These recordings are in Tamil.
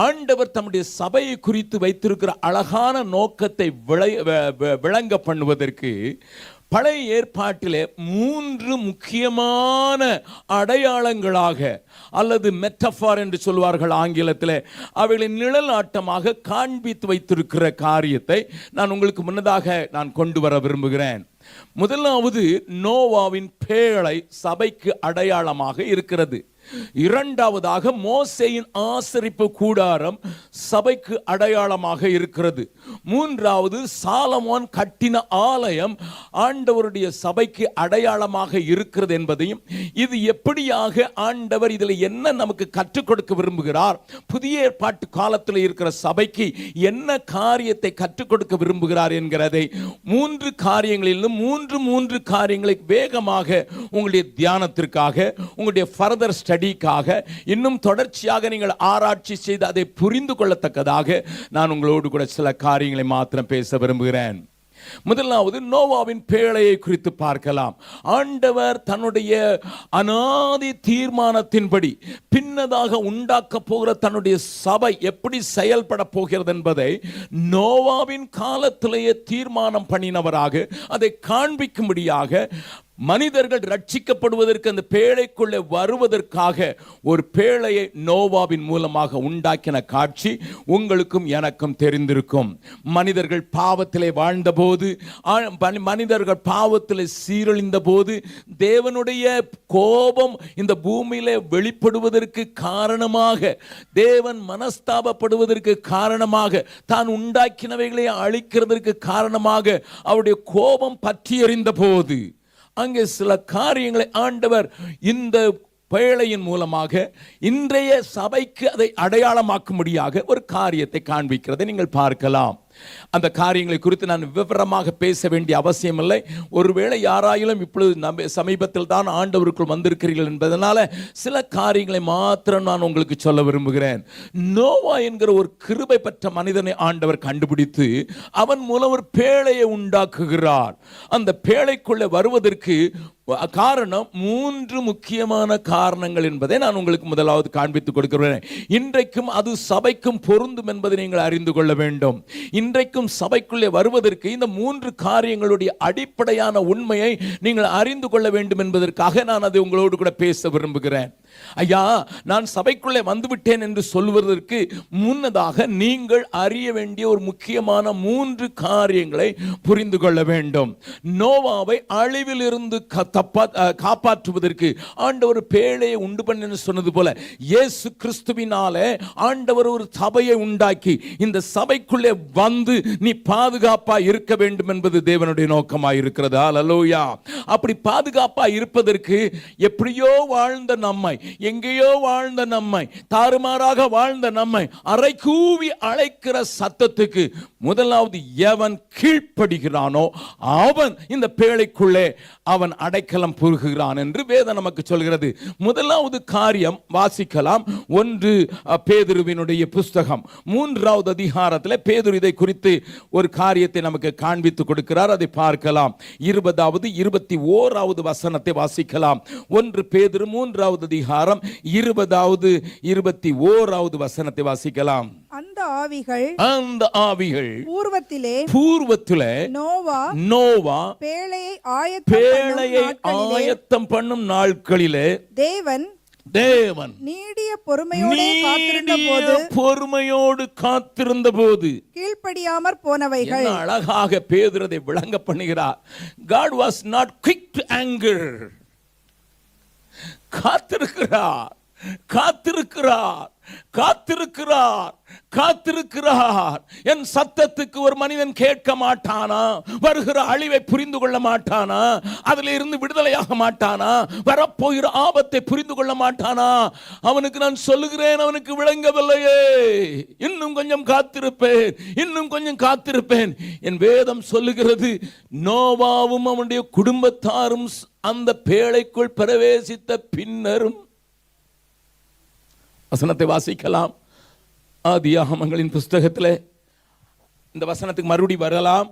ஆண்டவர் தம்முடைய சபையை குறித்து வைத்திருக்கிற அழகான நோக்கத்தை விளங்க பண்ணுவதற்கு பழைய ஏற்பாட்டிலே 3 முக்கியமான அடையாளங்களாக அல்லது மெட்டஃபார் என்று சொல்வார்கள் ஆங்கிலத்தில், அவைகளை நிழலாட்டமாக காண்பித்து வைத்திருக்கிற காரியத்தை நான் உங்களுக்கு முன்னதாக நான் கொண்டு வர விரும்புகிறேன். முதலாவது நோவாவின் பேழை சபைக்கு அடையாளமாக இருக்கிறது. இரண்டாவதாக மோசேயின் ஆசரிப்பு கூடாரம் சபைக்கு அடையாளமாக இருக்கிறது. மூன்றாவது சாலமோன் கட்டின ஆலயம் ஆண்டவருடைய சபைக்கு அடையாளமாக இருக்கிறது என்பதையும், இது எப்படியாக ஆண்டவர் இதில் என்ன நமக்கு கற்றுக் கொடுக்க விரும்புகிறார், புதிய ஏற்பாட்டு காலத்தில் இருக்கிற சபைக்கு என்ன காரியத்தை கற்றுக் கொடுக்க விரும்புகிறார் என்கிறதை 3 காரியங்களிலும் 3 காரியங்களை வேகமாக உங்களுடைய தியானத்திற்காக, உங்களுடைய ஃபர்தர் ஸ்டடிக்காக, இன்னும் தொடர்ச்சியாக நீங்கள் ஆராய்ச்சி செய்து அதை புரிந்து கொள்ளத்தக்கதாக நான் உங்களோடு கூட சில காரியங்களை மாத்திரம் பேச விரும்புகிறேன். முதலாவது நோவாவின் பேழையை குறித்து பார்க்கலாம். ஆண்டவர் தன்னுடைய அநாதி தீர்மானத்தின்படி பின்னதாக உண்டாக்க போகிற தன்னுடைய சபை எப்படி செயல்பட போகிறது என்பதை நோவாவின் காலத்திலேயே தீர்மானம் பண்ணினவராக, அதை காண்பிக்கும்படியாக மனிதர்கள் ரட்சிக்கப்படுவதற்கு அந்த பேழைக்குள்ளே வருவதற்காக ஒரு பேழையை நோவாவின் மூலமாக உண்டாக்கின காட்சி உங்களுக்கும் எனக்கும் தெரிந்திருக்கும். மனிதர்கள் பாவத்திலே வாழ்ந்தபோது, மனிதர்கள் பாவத்திலே சீரழிந்த போது தேவனுடைய கோபம் இந்த பூமியிலே வெளிப்படுவதற்கு காரணமாக, தேவன் மனஸ்தாபப்படுவதற்கு காரணமாக, தான் உண்டாக்கினவைகளை அழிக்கிறதற்கு காரணமாக அவருடைய கோபம் பற்றி எறிந்த போது அங்கே சில காரியங்களை ஆண்டவர் இந்த பேழையின் மூலமாக இன்றைய சபைக்கு அதை அடையாளமாக்கும்படியாக ஒரு காரியத்தை காண்பிக்கிறதை நீங்கள் பார்க்கலாம். அந்த காரியங்களை குறித்து நான் விவரமாக பேச வேண்டிய அவசியம் இல்லை. ஒருவேளை யாராயிலும் இப்பொழுது சமீபத்தில் தான் ஆண்டவருக்குள் வந்திருக்கிறீர்கள் என்பதனால சில காரியங்களை மாத்திரம் நான் உங்களுக்கு சொல்ல விரும்புகிறேன். நோவா என்கிற ஒரு கிருபை பெற்ற மனிதனை ஆண்டவர் கண்டுபிடித்து அவன் மூலம் ஒரு பேழையை உண்டாக்குகிறார். அந்த பேழைக்குள்ளே வருவதற்கு காரணம் 3 முக்கியமான காரணங்கள் என்பதை நான் உங்களுக்கு முதலாவது காண்பித்துக் கொடுக்கிறேன். இன்றைக்கும் அது சபைக்கும் பொருந்தும் என்பதை நீங்கள் அறிந்து கொள்ள வேண்டும். இன்றைக்கும் சபைக்குள்ளே வருவதற்கு இந்த 3 காரியங்களுடைய அடிப்படையான உண்மையை நீங்கள் அறிந்து கொள்ள வேண்டும் என்பதற்காக நான் அதை உங்களோடு கூட பேச விரும்புகிறேன். ஐயா, நான் சபைக்குள்ளே வந்துவிட்டேன் என்று சொல்வதற்கு முன்னதாக நீங்கள் அறிய வேண்டிய ஒரு முக்கியமான 3 காரியங்களை புரிந்து கொள்ள வேண்டும். நோவாவை அழிவில் இருந்து காப்பாற்றுவதற்கு ஆண்டவர் பேழையை உண்டு பண்ணு சொன்னது போல இயேசு கிறிஸ்துவினாலே ஆண்டவர் ஒரு சபையை உண்டாக்கி இந்த சபைக்குள்ளே வந்து நீ பாதுகாப்பா இருக்க வேண்டும் என்பது தேவனுடைய நோக்கமாய் இருக்கிறது. அல்லேலூயா. அப்படி பாதுகாப்பா இருப்பதற்கு எப்படியோ வாழ்ந்த நம்மை, எங்கேயோ வாழ்ந்த நம்மை, தாறுமாறாக வாழ்ந்த நம்மை அரை கூவி அழைக்கிற சத்தத்துக்கு முதலாவது எவன் கீழ்ப்படுகிறானோ அவன் இந்த பேழைக்குள்ளே அவன் அடைக்கலம் புகுகிறான் என்று வேதம் நமக்கு சொல்கிறது. முதலாவது காரியம் வாசிக்கலாம். 1 பேதுருவினுடைய புஸ்தகம் 3வது அதிகாரத்தில் பேதுரு இதை குறித்து ஒரு காரியத்தை நமக்கு காண்பித்து கொடுக்கிறார். அதை பார்க்கலாம். 20வது 21வது வசனத்தை வாசிக்கலாம். 1 பேதுரு 3வது அதிகாரம் 20வது 21வது வசனத்தை வாசிக்கலாம். அந்த ஆவிகள் பூர்வத்திலே நோவா பேழையை ஆயத்தம் பண்ணும் நாட்களிலே தேவன் நீடிய பொறுமையோடு காத்திருந்த போது கீழ்ப்படியாமற் போனவைகள். அழகாக பேதுருவை விளங்க பண்ணுகிறார். God was not quick to anger. காத்திருக்கிறார், காத்திருக்கிறார், காத்திருக்கிறார், காத்திருக்கிறார். என் சத்தத்துக்கு ஒரு மனிதன் கேட்க மாட்டானா? வருகிற அழிவை புரிந்து கொள்ள மாட்டானா? அதில் இருந்து விடுதலையாக மாட்டானா? வரப்போகிற ஆபத்தை புரிந்து கொள்ள மாட்டானா? அவனுக்கு நான் சொல்லுகிறேன், அவனுக்கு விளங்கவில்லையே, இன்னும் கொஞ்சம் காத்திருப்பேன், இன்னும் கொஞ்சம் காத்திருப்பேன். என் வேதம் சொல்லுகிறது, நோவாவும் அவனுடைய குடும்பத்தாரும் அந்த பேழைக்குள் பிரவேசித்த பின்னரும், வசனத்தை வாசிக்கலாம். ஆதியாகமங்களின் புஸ்தகத்தில் இந்த வசனத்துக்கு மறுபடி வரலாம்.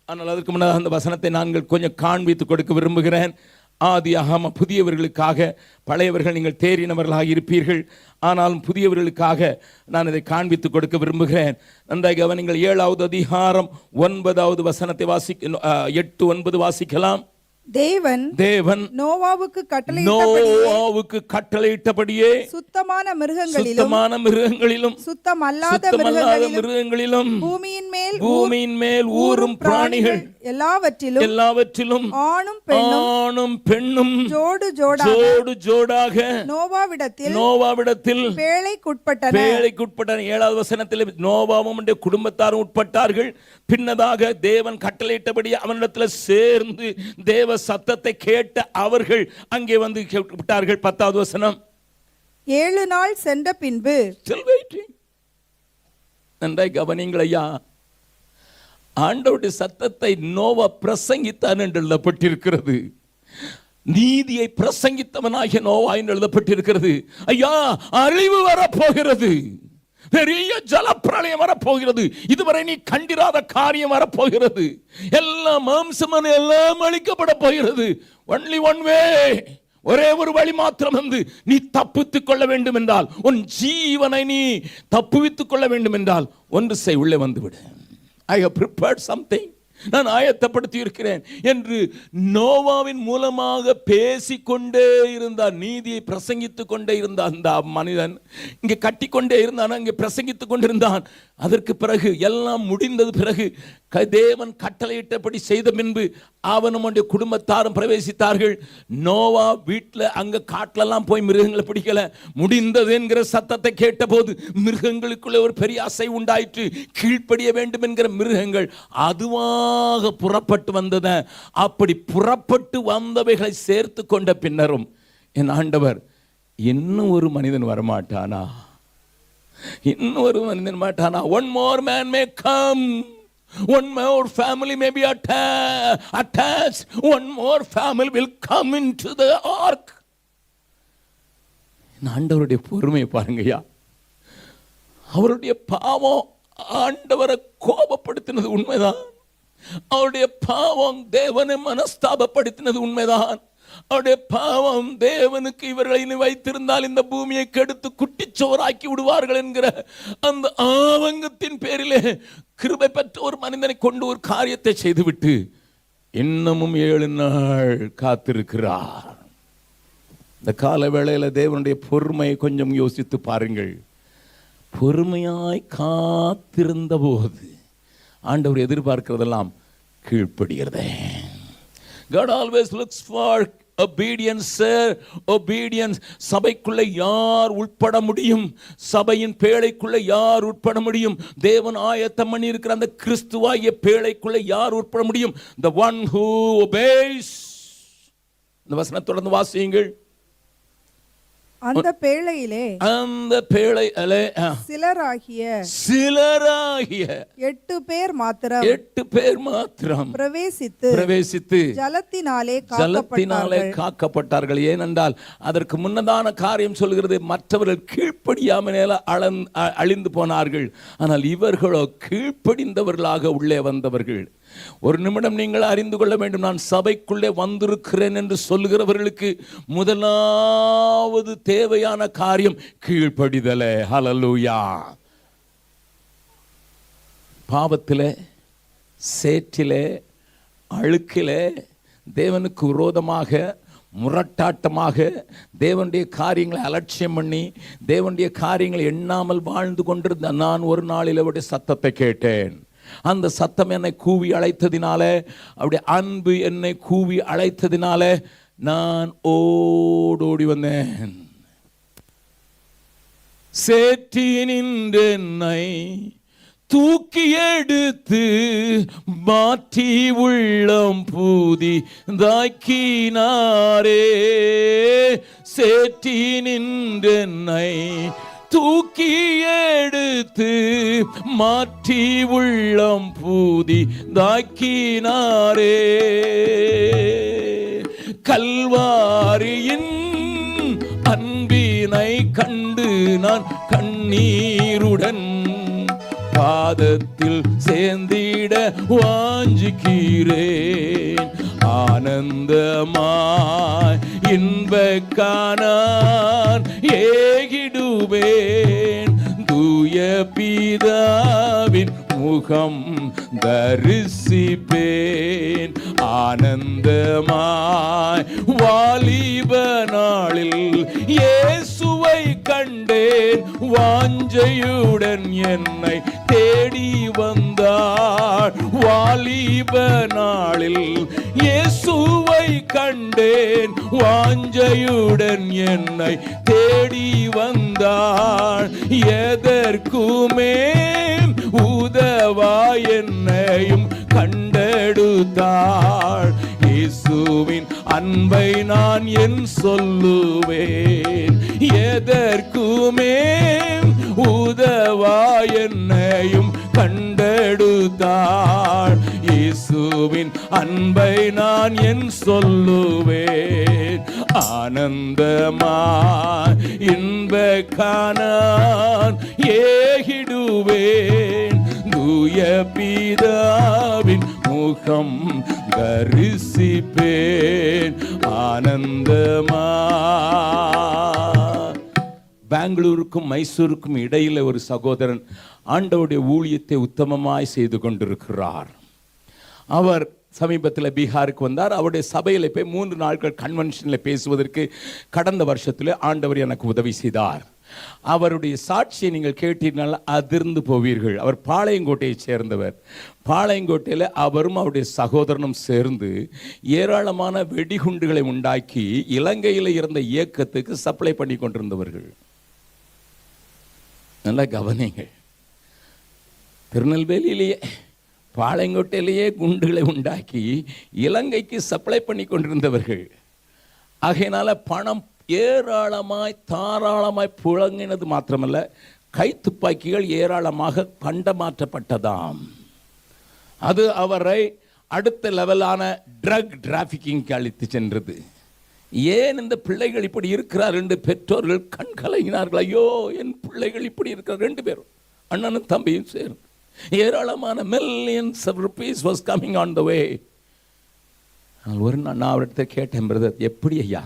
ஆனால் அதற்கு முன்னதாக அந்த வசனத்தை நாங்கள் கொஞ்சம் காண்பித்து கொடுக்க விரும்புகிறேன். ஆதியாகம புதியவர்களுக்காக, பழையவர்கள் நீங்கள் தேறினவர்களாக இருப்பீர்கள், ஆனாலும் புதியவர்களுக்காக நான் இதை காண்பித்துக் கொடுக்க விரும்புகிறேன். நன்றாக கவனிங்கள். 7வது அதிகாரம் 9வது வசனத்தை 8-9 வாசிக்கலாம். தேவன் நோவாவுக்கு கட்டளையிட்டபடியே சுத்தமான மிருகங்களிலும் சுத்தமல்லாத மிருகங்களிலும் பூமியின் மேல் ஊரும் பிராணிகள் எல்லாவற்றிலும் ஆணும் பெண்ணும் ஜோடு ஜோடாக நோவாவிடத்தில் பேழைக்குட்பட்டன. 7வது வசனத்தில் நோவாவும் குடும்பத்தாரும் உட்பட்டார்கள். பின்னதாக தேவன் கட்டளையிட்டபடி அவனிடத்தில் சேர்ந்து தேவ சத்தத்தை கேட்ட அவர்கள் அங்கே வந்து விட்டார்கள். 10வது வசனம். 7 நாள் சென்ற பின்பு நன்றாய் கவனிங்கள் ஐயா. ஆண்டவருடைய சத்தத்தை நோவா பிரசங்கித்தான் என்று எழுதப்பட்டிருக்கிறது. நீதியை பிரசங்கித்தவனாகிய நோவா என்று எழுதப்பட்டிருக்கிறது. ஐயா, அழிவு வரப்போகிறது, பெரிய ஜலப்பிரளயம் வரப்போகிறது, இதுவரை நீ கண்டிராத காரியம் வரப்போகிறது, எல்லாம் மாம்சமான எல்லாம் அழிக்கப்பட போகிறது. ஒன்லி ஒன் வே, ஒரே ஒரு வழி மாத்திரம். வந்து நீ தப்பித்துக் கொள்ள வேண்டும் என்றால், உன் ஜீவனை நீ தப்புவித்துக் கொள்ள வேண்டும் என்றால் ஒன்று செய், உள்ளே வந்துவிடு. I have prepared something, நான் ஆயத்தப்படுத்தி இருக்கிறேன் என்று நோவாவின் மூலமாக பேசிக்கொண்டே இருந்தார். நீதியை பிரசங்கித்துக் கொண்டே இருந்த அந்த மனிதன் இங்கே கட்டிக்கொண்டே இருந்தான், அங்கே பிரசங்கித்துக் கொண்டிருந்தான். அதற்கு பிறகு எல்லாம் முடிந்தது பிறகு தேவன் கட்டளையிட்டபடி செய்த பின்பு அவனும் அவனுடைய குடும்பத்தாரும் பிரவேசித்தார்கள். நோவா வீட்டில் அங்க காட்டிலெல்லாம் போய் மிருகங்களை பிடிக்கல. முடிந்தது என்கிற சத்தத்தை கேட்டபோது மிருகங்களுக்குள்ளே ஒரு பெரிய அசை உண்டாயிற்று. கீழ்ப்படிய வேண்டும் என்கிற மிருகங்கள் அதுவாக புறப்பட்டு வந்தன. அப்படி புறப்பட்டு வந்தவைகளை சேர்த்து கொண்ட பின்னரும் என் ஆண்டவர், இன்னும் ஒரு மனிதன் வரமாட்டானா, இன்னும் ஒரு மனிதன் மாட்டானா? One more man may come, one more family may be attached, one more family will come into the ark. ஆண்டவருடைய பொறுமையை பாருங்கய்யா. அவருடைய பாவம் ஆண்டவரை கோபப்படுத்தினது உண்மைதான், அவருடைய பாவம் தேவனை மனஸ்தாபப்படுத்தினது உண்மைதான். அவருடைய பாவம் தேவனுக்கு இவர்களை வைத்திருந்தால் இந்த பூமியை கெடுத்து குட்டிச்சோராக்கி விடுவார்கள் என்கிற அந்த ஆவங்கத்தின் பேரிலே கிருபை பெற்ற ஒரு மனிதனை கொண்டு ஒரு காரியத்தை செய்துவிட்டு இன்னமும் 7 நாள் காத்திருக்கிறார். இந்த கால வேளையில தேவனுடைய பொறுமையை கொஞ்சம் யோசித்து பாருங்கள். பொறுமையாய் காத்திருந்த போது ஆண்டவர் எதிர்பார்க்கிறதெல்லாம் கீழ்ப்படுகிறதே. God always looks for obedience. Obedience. சபைக்குள்ள யார் உட்பட முடியும்? சபையின் பேழைக்குள்ள யார் உட்பட முடியும்? தேவன் ஆயத்தம் பண்ணி இருக்கிற அந்த கிறிஸ்துவாகிய பேழைக்குள்ள யார் உட்பட முடியும்? The one who obeys. இந்த வசனம் தொடர்ந்து வாசியுங்கள். அந்த பேழையிலே சிலராகிய 8 பேர் மாத்திரம் பிரவேசித்து ஜலத்தினாலே காக்கப்பட்டார்கள். ஏனென்றால் அதற்கு முன்னதான காரியம் சொல்கிறது, மற்றவர்கள் கீழ்ப்படியாமல் அழிந்து போனார்கள், ஆனால் இவர்களோ கீழ்ப்படிந்தவர்களாக உள்ளே வந்தவர்கள். ஒரு நிமிடம் நீங்கள் அறிந்து கொள்ள வேண்டும், நான் சபைக்குள்ளே வந்திருக்கிறேன் என்று சொல்லுகிறவர்களுக்கு முதலாவது தேவையான காரியம் கீழ்ப்படிதலே. ஹல்லேலூயா. பாவத்திலே, சேற்றிலே, அழுக்கிலே, தேவனுக்கு விரோதமாக முரட்டாட்டமாக தேவனுடைய காரியங்களை அலட்சியம் பண்ணி தேவனுடைய காரியங்களை எண்ணாமல் வாழ்ந்து கொண்டிருந்த நான் ஒரு நாளில் அவருடைய சத்தத்தை கேட்டேன். அந்த சத்தம் என்னை கூவி அழைத்ததினாலே, அவருடைய அன்பு என்னை கூவி அழைத்ததினாலே நான் ஓடோடி வந்தேன். சேற்றினின்றென்னை தூக்கி எடுத்து மாற்றி உள்ளம் பூதி தாக்கினாரே. சேற்றினின்றென்னை தூக்கி எடுத்து மாற்றி உள்ளம் பூதி தாக்கினாரே. கல்வாரியின் அன்பினை கண்டு நான் கண்ணீருடன் பாதத்தில் சேர்ந்திட வாஞ்சிக்கிறேன். ஆனந்தமாய் இன்பக்கானான் ஏகிடுவேன். தூய பிதாவின் முகம் தரிசிப்பேன். ஆனந்தமாய் வாலிப நாளில் இயேசுவை கண்டேன். வாஞ்சையுடன் என்னை தேடி வந்தார். வாலிப நாளில் இயேசுவை கண்டேன். வாஞ்சையுடன் என்னை தேடி வந்தார். எதற்குமே உதவா என்னையும் கண்டெடுத்தாள். இயேசுவின் அன்பை நான் என் சொல்லுவேன். எதற்குமே உதவா என்னையும் கண்டெடுத்தாள். இயேசுவின் அன்பை நான் என் சொல்லுவேன். ஆனந்தமாய் இன்பக்கானான் ஏகிடுவேன். தூய பிதாவின் முகம் தரிசிப்பேன். ஆனந்தமாய். பெங்களூருக்கும் மைசூருக்கும் இடையில ஒரு சகோதரன் ஆண்டவருடைய ஊழியத்தை உத்தமமாய் செய்து கொண்டிருக்கிறார். அவர் சமீபத்தில் பீகாருக்கு வந்தார். அவருடைய சபையில் போய் 3 நாட்கள் கன்வென்ஷனில் பேசுவதற்கு கடந்த வருஷத்தில் ஆண்டவர் எனக்கு உதவி செய்தார். அவருடைய சாட்சியை நீங்கள் கேட்டீர்கள், அதிர்ந்து போவீர்கள். அவர் பாளையங்கோட்டையை சேர்ந்தவர். பாளையங்கோட்டையில் அவரும் அவருடைய சகோதரனும் சேர்ந்து ஏராளமான வெடிகுண்டுகளை உண்டாக்கி இலங்கையில் இருந்த இயக்கத்துக்கு சப்ளை பண்ணி கொண்டிருந்தவர்கள். நல்லா கவனிங்கள். திருநெல்வேலியிலேயே பாளையங்கோட்டையிலேயே குண்டுகளை உண்டாக்கி இலங்கைக்கு சப்ளை பண்ணி கொண்டிருந்தவர்கள். ஆகையினால பணம் ஏராளமாய் தாராளமாய் புழங்கினது மாத்திரமல்ல, கைத்துப்பாக்கிகள் ஏராளமாக பண்டமாற்றப்பட்டதாம். அது அவரை அடுத்த லெவலான ட்ரக் டிராஃபிக்கிங்க்கு அழைத்து சென்றது. ஏன் இந்த பிள்ளைகள் இப்படி இருக்கிறார் என்று பெற்றோர்கள் கண் கலங்கினார்கள். ஐயோ, என் பிள்ளைகள் இப்படி இருக்கிறார். 2 பேரும் அண்ணனும் தம்பியும் சேர்ந்து ஏராளமான millions of rupees was coming on the way. ஒரு நாள் நான் அவர்கிட்ட கேட்டேன், பிரதர், எப்படி ஐயா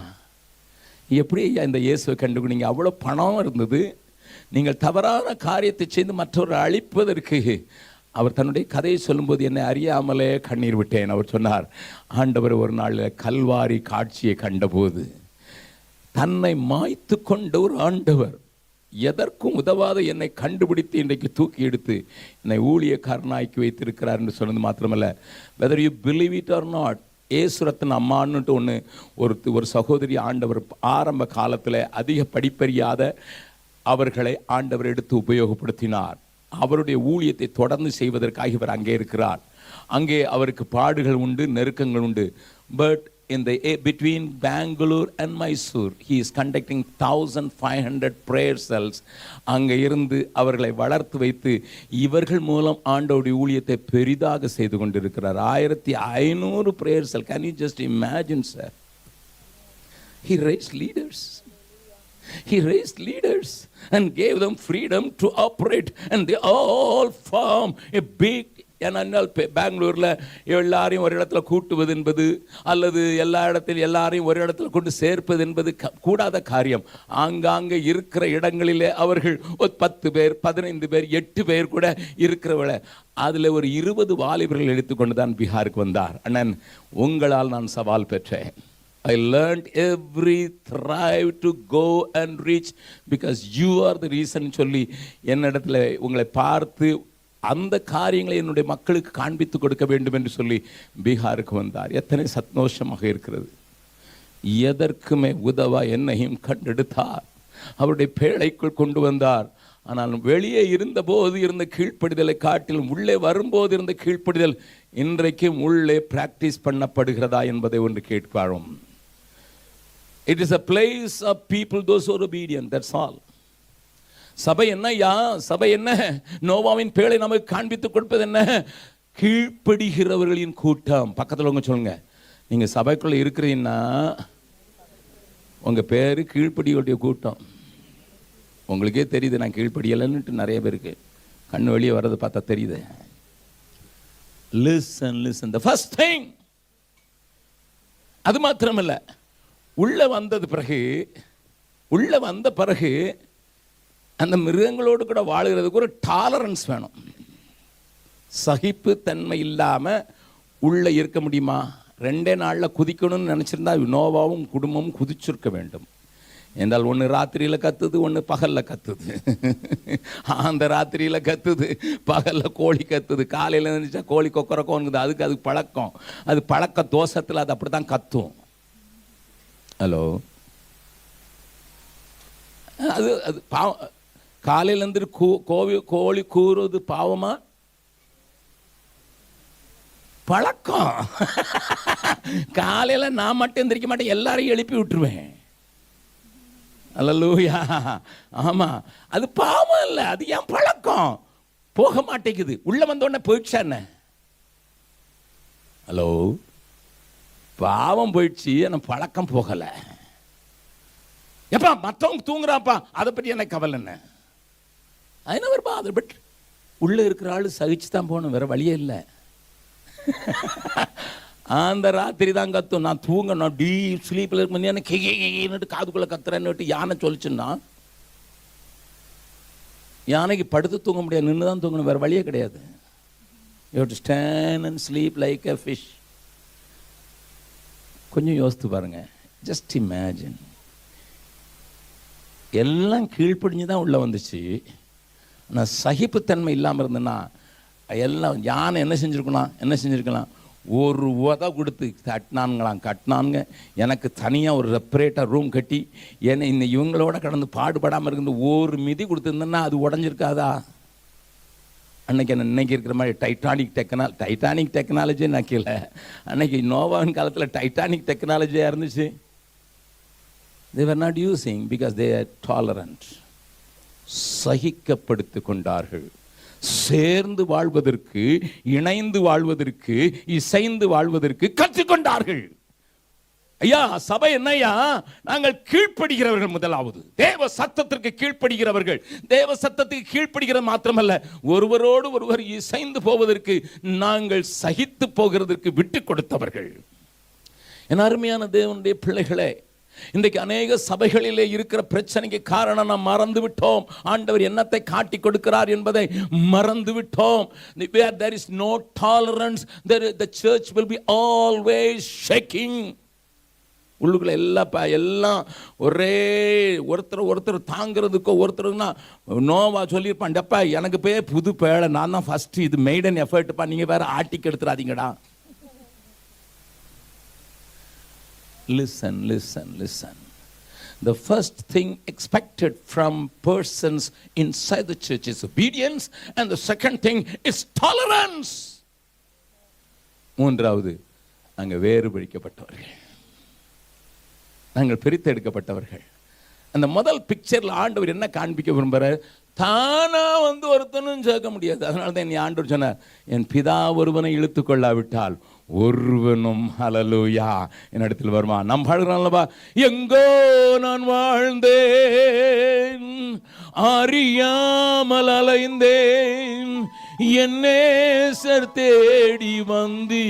இந்த இயேசுவை கண்டுபிடிங்க? அவ்வளோ பணம் இருந்தது, நீங்கள் தவறான காரியத்தை செய்து மற்றவரை அழிப்பதற்கு. அவர் தன்னுடைய கதையை சொல்லும்போது என்னை அறியாமலே கண்ணீர் விட்டேன். அவர் சொன்னார், ஆண்டவர் ஒரு நாள் கல்வாரி காட்சியை கண்டபோது தன்னை மாய்த்து கொண்ட ஒரு ஆண்டவர் எதற்கும் உதவாத என்னை கண்டுபிடித்து இன்றைக்கு தூக்கி எடுத்து என்னை ஊழியக்காரனாக்கி வைத்திருக்கிறார் என்று சொன்னது மாத்திரமல்ல, whether you believe it or not, ஏசுரத்தின் அம்மான்னுட்டு ஒரு சகோதரி ஆண்டவர் ஆரம்ப காலத்தில் அதிக படிப்பறியாத அவர்களை ஆண்டவர் எடுத்து உபயோகப்படுத்தினார். அவருடைய ஊழியத்தை தொடர்ந்து செய்வதற்காக இவர் அங்கே இருக்கிறார். அங்கே அவருக்கு பாடுகள் உண்டு, நெருக்கங்கள் உண்டு. But in the between Bangalore and Mysore he is conducting 1500 prayer cells. அங்கே இருந்து அவர்களை வளர்த்து வைத்து இவர்கள் மூலம் ஆண்டவருடைய ஊழியத்தை பெரிதாக செய்து கொண்டிருக்கிறார். 1500 prayer cell. Can you just imagine, sir? He raised leaders. He raised leaders and gave them freedom to operate, and they all form a big. ஏனென்றால் பெங்களூரில் எல்லாரையும் ஒரு இடத்துல கூட்டுவது என்பது அல்லது எல்லா இடத்திலும் எல்லாரையும் ஒரு இடத்துல கொண்டு சேர்ப்பது என்பது கூடாத காரியம். ஆங்காங்கே இருக்கிற இடங்களிலே அவர்கள் 10 பேர் 15 பேர் 8 பேர் கூட இருக்கிறவள அதில் ஒரு 20 வாலிபர்கள் எடுத்துக்கொண்டு தான் பீகாருக்கு வந்தார். அண்ணன், உங்களால் நான் சவால் பெற்றேன். I learned every thrive to go and reach because you are the reason சொல்லி என்னிடத்துல உங்களை பார்த்து அந்த காரியங்களை என்னுடைய மக்களுக்கு காண்பித்து கொடுக்க வேண்டும் என்று சொல்லி பீகாருக்கு வந்தார். எத்தனை சந்தோஷமாக இருக்கிறது. எதற்குமே உதவா என்னையும் கண்டெடுத்தார். அவருடைய பேழைக்குள் கொண்டு வந்தார். ஆனால் வெளியே இருந்தபோது இருந்த கீழ்ப்படிதலை காட்டிலும் உள்ளே வரும்போது இருந்த கீழ்ப்படிதல் இன்றைக்கும் உள்ளே பிராக்டிஸ் பண்ணப்படுகிறதா என்பதை ஒன்று கேட்பாரும். It is a place of people those who are obedient, that's all. சபை என்ன யா? சபை என்ன? நோவாவின் பேழை நமக்கு காண்பித்து கொடுப்பது என்ன? கீழ்ப்படுகிறவர்களின் கூட்டம். பக்கத்தில் உங்க சொல்லுங்க, நீங்க சபைக்குள்ள இருக்கிறீங்கன்னா உங்க பேரு கீழ்ப்படிகளுடைய கூட்டம். உங்களுக்கே தெரியுது நான் கீழ்ப்படியலைன்னுட்டு நிறைய பேருக்கு. கண்ணு வெளியே வர்றது பார்த்தா தெரியுது. Listen listen the first thing. அது மாத்திரமல்ல, உள்ள வந்த பிறகு அந்த மிருகங்களோடு கூட வாழுகிறதுக்கு ஒரு டாலரன்ஸ் வேணும். சகிப்பு தன்மை இல்லாம உள்ள இருக்க முடியுமா? 2 நாள்ல குதிக்கணும்னு நினைச்சிருந்தா நோவாவும் குடும்பமும் குதிச்சிருக்க வேண்டும். என்றால் ஒன்று ராத்திரியில் கத்துது, ஒன்று பகலில் கத்துது. அந்த ராத்திரியில் கத்துது, பகலில் கோழி கத்துது. காலையில் இருந்துச்சா கோழி கொக்கரக்கோங்குது. அதுக்கு பழக்கம். அது பழக்க தோஷத்தில் அது அப்படி தான் கத்தும். ஹலோ, அது பாவம். காலையில் இருந்து கோழி கூறுவது பாவமா? பழக்கம். காலையில் நான் மட்டும் எந்திரிக்க மாட்டேன், எல்லாரையும் எழுப்பி விட்டுருவேன். அல்லேலூயா. ஆமா, அது பாவம் இல்லை, அது ஏன் பழக்கம். போக மாட்டேங்குது. உள்ள வந்தோடனே போயிடுச்சா என்ன? ஹலோ, பாவம் போயிடுச்சு, எனக்கு பழக்கம் போகல. எப்பா மற்றவங்க தூங்குறாப்பா, அதை பற்றி எனக்கு கவலை என்ன? I never father. பட் உள்ள இருக்கிற ஆளு சகிச்சு தான் போகணும், வேற வழியே இல்லை. அந்த ராத்திரி தான் கத்தும். நான் தூங்கணும், டீப் ஸ்லீப்பில் இருக்கும். எனக்கு காதுக்குள்ளே கத்துறேன்னு யானை சொல்லிச்சுன்னா, யானைக்கு படுத்து தூங்க முடியாது, நின்று தான் தூங்கணும், வேறு வழியே கிடையாது. You have to stand and sleep like a fish. கொஞ்சம் யோசித்து பாருங்க. Just imagine. எல்லாம் கீழ்ப்படிஞ்சு தான் உள்ளே வந்துச்சு. ஆனால் சகிப்புத்தன்மை இல்லாமல் இருந்ததுன்னா எல்லாம் யானை என்ன செஞ்சுருக்கலாம்? ஒரு உதை கொடுத்து கட்டினானுங்க. எனக்கு தனியாக ஒரு செப்பரேட்டாக ரூம் கட்டி என்னை இந்த இவங்களோட கடந்து பாடுபடாமல் இருக்கிற ஒரு மிதி கொடுத்துருந்தேன்னா அது உடஞ்சிருக்காதா? இன்னைக்கு இருக்கிற மாதிரி டைட்டானிக் டெக்னாலஜி நான் கீழே. அன்னைக்கு நோவாவின் காலத்தில் டைட்டானிக் டெக்னாலஜியாக இருந்துச்சு. they were not using because they are tolerant. சகிக்கப்படுத்திக் கொண்டார்கள். சேர்ந்து வாழ்வதற்கு, இணைந்து வாழ்வதற்கு, இசைந்து வாழ்வதற்கு கற்றுக்கொண்டார்கள். ஐயா, சபை என்னையா? நாங்கள் கீழ்ப்படுகிறவர்கள். முதலாவது தேவ சத்தத்திற்கு கீழ்ப்படுகிறவர்கள். தேவ சத்தத்துக்கு கீழ்ப்படுகிறது மாத்திரமல்ல, ஒருவரோடு ஒருவர் இசைந்து போவதற்கு, நாங்கள் சகித்து போகிறதற்கு விட்டு கொடுத்தவர்கள். என் அருமையான தேவனுடைய பிள்ளைகளே, இன்றைக்கு அநேக சபைகளிலே இருக்கிற பிரச்சனைக்கு காரணம் நாம் மறந்து விட்டோம். ஆண்டவர் என்னத்தை காட்டி கொடுக்கிறார் என்பதை மறந்து விட்டோம். Where there is no tolerance, the church will be always shaking. உள்ளுக்குள்ள எல்லாம் ஒரே ஒருத்தர் தாங்கிறதுக்கோ ஒருத்தருன்னா நோவா சொல்லியிருப்பான், டப்பா எனக்கு புது பேழை, நான் தான் ஃபர்ஸ்ட், இது மெய்டன் எஃபர்ட்ப்பா, நீங்க வேற ஆட்டிக்கு எடுத்துறாதீங்கடா. Listen. The first thing expected from persons inside the church is obedience, and the second thing is tolerance. மூன்றாவது, நாங்கள் வேறுபடுத்தப்பட்டவர்கள், நாங்கள் பிரித்தெடுக்கப்பட்டவர்கள். அந்த முதல் பிக்சர்ல ஆண்டவர் என்ன காண்பிக்க விரும்புகிறார்? தானா ஒருத்தனும் சேர்க்க முடியாது. அதனால தான் என் ஆண்டவர் சொன்னார், என் பிதா ஒருவனை இழுத்து கொள்ளாவிட்டால் ஒருவனும், ஹல்லேலூயா, என்னிடத்தில் வருவான். நாம் பாடுகிறோம்லவா, எங்கோ நான் வாழ்ந்தேன், அறியாமல் அலைந்தேன், என் நேசர் தேடி வந்தீர்.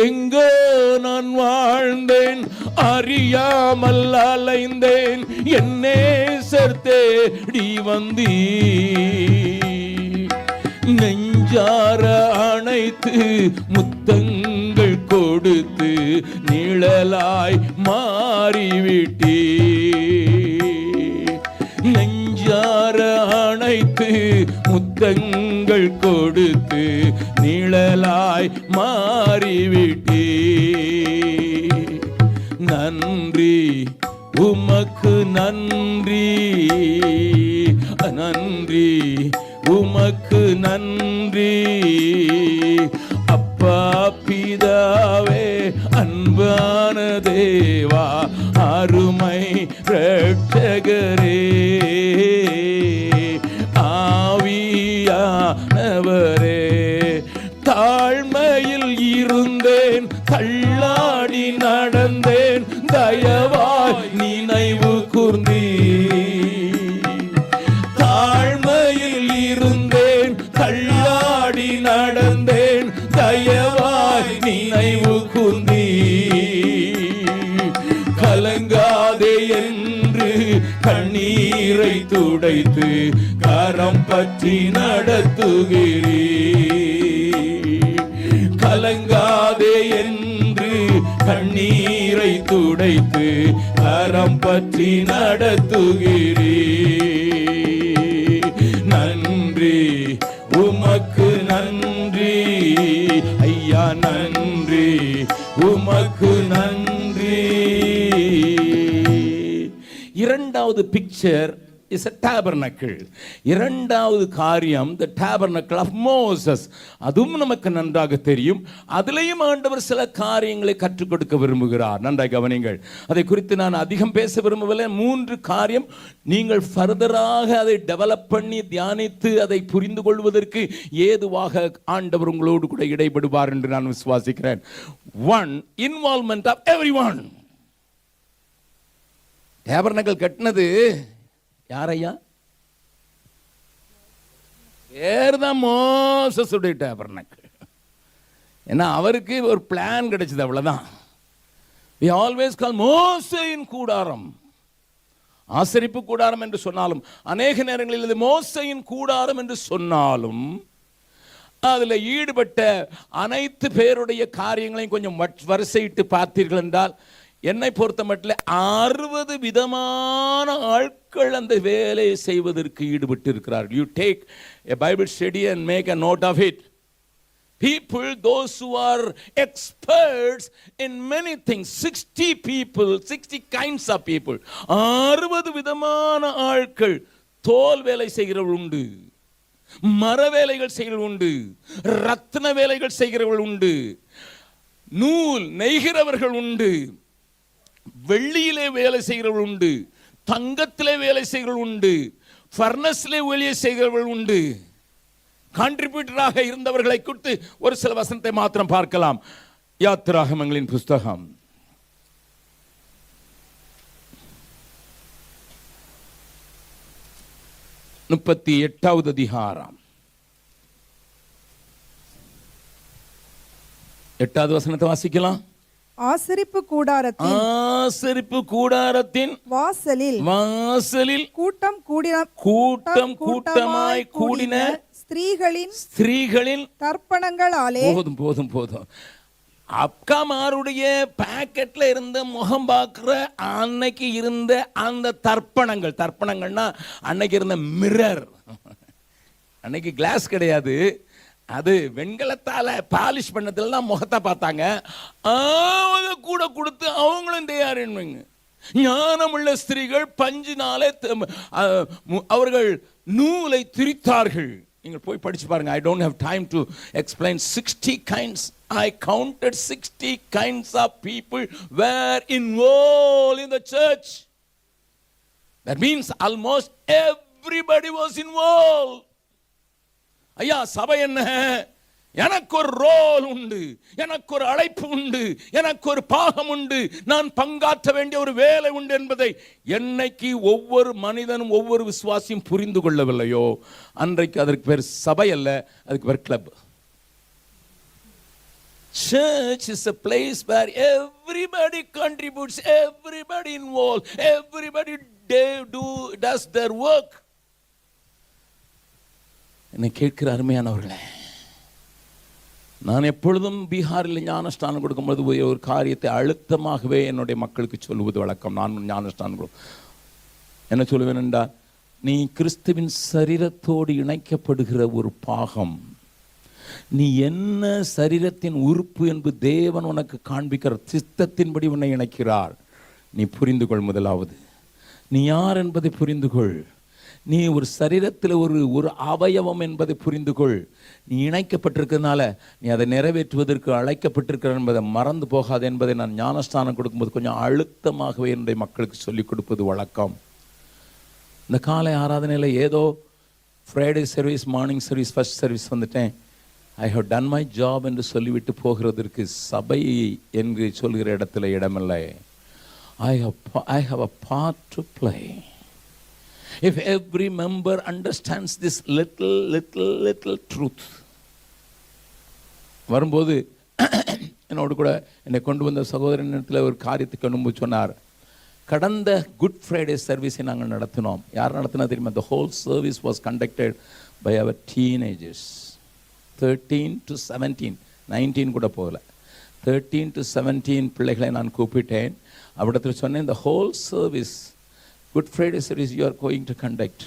எங்கோ நான் வாழ்ந்தேன், அறியாமல் அலைந்தேன், என் நேசர் தேடி வந்தீர். நெஞ்சார அணைத்து முத்தங்கள் கொடுத்து நிழலாய் மாறிவிட்டீர். நெஞ்சார அணைத்து முத்தங்கள் கொடுத்து நிழலாய் மாறிவிட்டீர். நன்றி உமக்கு, நன்றி உமக்கு நன்றி. அப்பா பிதாவே, அன்பான தேவா, அருமை இரட்சகரே, ஆவியானவரே, தாழ்மையில் இருந்தேன், தள்ளாடி நடந்தேன், தயவாய் நினைவு கூர்ந்தீர். கண்ணீரை துடைத்து கரம் பற்றி நடத்துகிறீர். கலங்காதே என்று கண்ணீரை துடைத்து கரம் பற்றி நடத்துகிறீர். நன்றி உமக்கு நன்றி ஐயா, நன்றி உமக்கு நன்றி. இரண்டாவது பிக்சர் is a tabernacle. இரண்டாவது காரியம் the tabernacle of Moses. அதுவும் நமக்கு நன்றாக தெரியும். அதிலேயும் ஆண்டவர் சில காரியங்களை கற்றுக் கொடுக்க விரும்புகிறார். நன்றாக கவனிங்கள். அதை குறித்து நான் அதிகம் பேச விரும்பவில்லை. 3 காரியம் நீங்கள் ஃபர்தராக அதை டெவலப் பண்ணி தியானித்து அதை புரிந்து கொள்வதற்கு ஏதுவாக ஆண்டவர் உங்களோடு கூட இடைபடுவார் என்று நான் விசுவாசிக்கிறேன். 1. Involvement of everyone. டேபர்னக்கல் கட்டினது யாரையா? பேர்தான் மோசஸுடைய டேபர்னக்கல். ஏன்னா அவருக்கு ஒரு பிளான் கிடைச்சது, அவ்வளவுதான். We always call மோசேயின் கூடாரம். ஆசரிப்பு கூடாரம் என்று சொன்னாலும், அநேக நேரங்களில் இது மோசேயின் கூடாரம் என்று சொன்னாலும், அதில் ஈடுபட்ட அனைத்து பேருடைய காரியங்களையும் கொஞ்சம் வரிசையிட்டு பார்த்தீர்கள் என்றால், என்னை பொறுத்த மட்டும் 60 விதமான ஆட்கள் அந்த வேலையை செய்வதற்கு ஈடுபட்டு இருக்கிறார்கள். You take a Bible study and make a note of it. People, those who are experts in many things, 60 people, 60 kinds of people. 60 விதமான ஆட்கள். தோல் வேலை செய்கிறவர்கள் உண்டு, மர வேலைகள் செய்கிறவர்கள் உண்டு, ரத்ன வேலைகள் செய்கிறவர்கள் உண்டு, நூல் நெய்கிறவர்கள் உண்டு, வெள்ளியிலே வேலை செய்கிறவர்கள் உண்டு, தங்கத்திலே வேலை செய்கிறவர்கள் உண்டு, ஃபர்னஸ்லே வேலை செய்கிறவர்கள் உண்டு. கான்ட்ரிபியூட்டராக இருந்தவர்களை குறித்து ஒரு சில வசனத்தை மாத்திரம் பார்க்கலாம். யாத்திராகமங்களின் புஸ்தகம் 38வது அதிகாரம் 8வது வசனத்தை வாசிக்கலாம். ஆசரிப்பு கூடாரத்தின் வாசலில் கூட்டம் கூட்டமாய் கூடின ஸ்திரீகளின் தர்ப்பணங்களாலே. போதும் அப்காமாருடைய பாக்கெட்ல இருந்த முகம் பார்க்கிற அன்னைக்கு இருந்த அந்த தர்ப்பணங்கள்னா அன்னைக்கு இருந்த மிரர். அன்னைக்கு கிளாஸ் கிடையாது, அது வெண்கலத்தால பாலிஷ் பண்ணதுல முகத்தை பார்த்தாங்க. அவங்க கூட கொடுத்து அவங்களும் தயாரிங்க. ஞானமுள்ள ஸ்திரீகள் பஞ்சினாலே அவர்கள் நூலை திரித்தார்கள். நீங்கள் போய் படிச்சு பாருங்க. I don't have time to explain 60 kinds. I counted 60 kinds of people were involved in the church. That means almost everybody was involved. ஐயா, சபை என்ன? எனக்கு ஒரு ரோல் உண்டு, எனக்கு ஒரு அழைப்பு உண்டு, எனக்கு ஒரு பாகம் உண்டு, நான் பங்காற்ற வேண்டிய ஒரு வேலை உண்டு என்பதை என்னைக்கு ஒவ்வொரு மனிதனும் ஒவ்வொரு விசுவாசியும் புரிந்து கொள்ளவில்லையோ அன்றைக்கு அதற்கு பேர் சபை அல்ல, அதுக்கு பேர் club. Church is a place where everybody contributes, everybody involved, everybody does their work. என்னை கேட்கிற அருமையானவர்களே, நான் எப்பொழுதும் பீகாரில் ஞானஸ்தானம் கொடுக்கும்போது ஒரு காரியத்தை அழுத்தமாகவே என்னுடைய மக்களுக்கு சொல்லுவது வழக்கம். நான் ஞானஸ்தானம் என்ன சொல்லுவேன் என்றால், நீ கிறிஸ்துவின் சரீரத்தோடு இணைக்கப்படுகிற ஒரு பாகம். நீ என்ன சரீரத்தின் உறுப்பு என்று தேவன் உனக்கு காண்பிக்கிற சித்தத்தின்படி உன்னை இணைக்கிறார். நீ புரிந்து கொள். முதலாவது நீ யார் என்பதை புரிந்து கொள். நீ ஒரு சரீரத்தில் ஒரு அவயவம் என்பதை புரிந்து கொள். நீ இணைக்கப்பட்டிருக்கிறதுனால நீ அதை நிறைவேற்றுவதற்கு அழைக்கப்பட்டிருக்கிற என்பதை மறந்து போகாது என்பதை நான் ஞானஸ்தானம் கொடுக்கும்போது கொஞ்சம் அழுத்தமாகவே என்னுடைய மக்களுக்கு சொல்லிக் கொடுப்பது வழக்கம். இந்த காலை ஆராதனையில் ஏதோ Friday service, morning service, first service வந்துட்டேன், I have done my job என்று சொல்லிவிட்டு போகிறதற்கு சபை என்று சொல்கிற இடத்துல இடமில்லை. I have a part to play. If every member understands this little truth. வரும்போது என்னோடு கூட என்னை கொண்டு வந்த சகோதரனிடத்தில் ஒரு காரியத்தை கொண்டு சொன்னார். கடந்த குட் ஃப்ரைடே சர்வீஸை நாங்கள் நடத்தினோம். யார் நடத்தினா தெரியுமா? The whole service was conducted by our teenagers, 13 to 17, 19 கூட போகல, 13 to 17 பிள்ளைகளை நான் கூப்பிட்டேன். அவிடத்தில் சொன்னேன், the whole service, good Friday service you are going to conduct,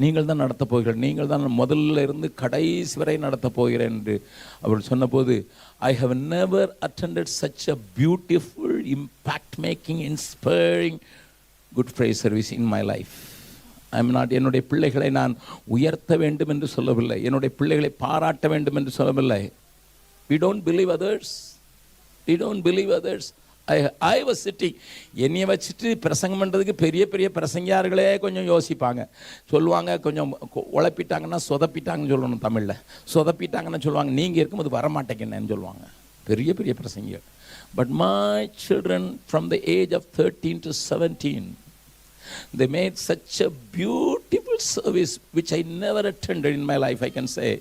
நீங்கள் தான் நடத்த போகிறீர்கள், நீங்கள் தான் முதல்ல இருந்து கடைசி வரை நடத்த போகிறேன் என்று அவர் சொன்னபோது, I have never attended such a beautiful, impact making, inspiring good Friday service in my life. I am not, என்னுடைய பிள்ளைகளை நான் உயர்த்த வேண்டும் என்று சொல்லவில்லை, என்னுடைய பிள்ளைகளை பாராட்ட வேண்டும் என்று சொல்லவில்லை. We don't believe others. We don't believe others. I was sitting, என்னைய வச்சுட்டு பிரசங்கம் பண்ணுறதுக்கு பெரிய பெரிய பிரசங்கியார்களே கொஞ்சம் யோசிப்பாங்க, சொல்லுவாங்க, கொஞ்சம் உழப்பிட்டாங்கன்னா சொதப்பிட்டாங்கன்னு சொல்லணும் தமிழில், சொதப்பிட்டாங்கன்னு சொல்லுவாங்க, நீங்கள் இருக்கும்போது வரமாட்டேங்கன்னு சொல்லுவாங்க பெரிய பெரிய பிரசங்கிகள். But my children from the age of 13 to 17, they made such a beautiful service which I never attended in my life, I can say.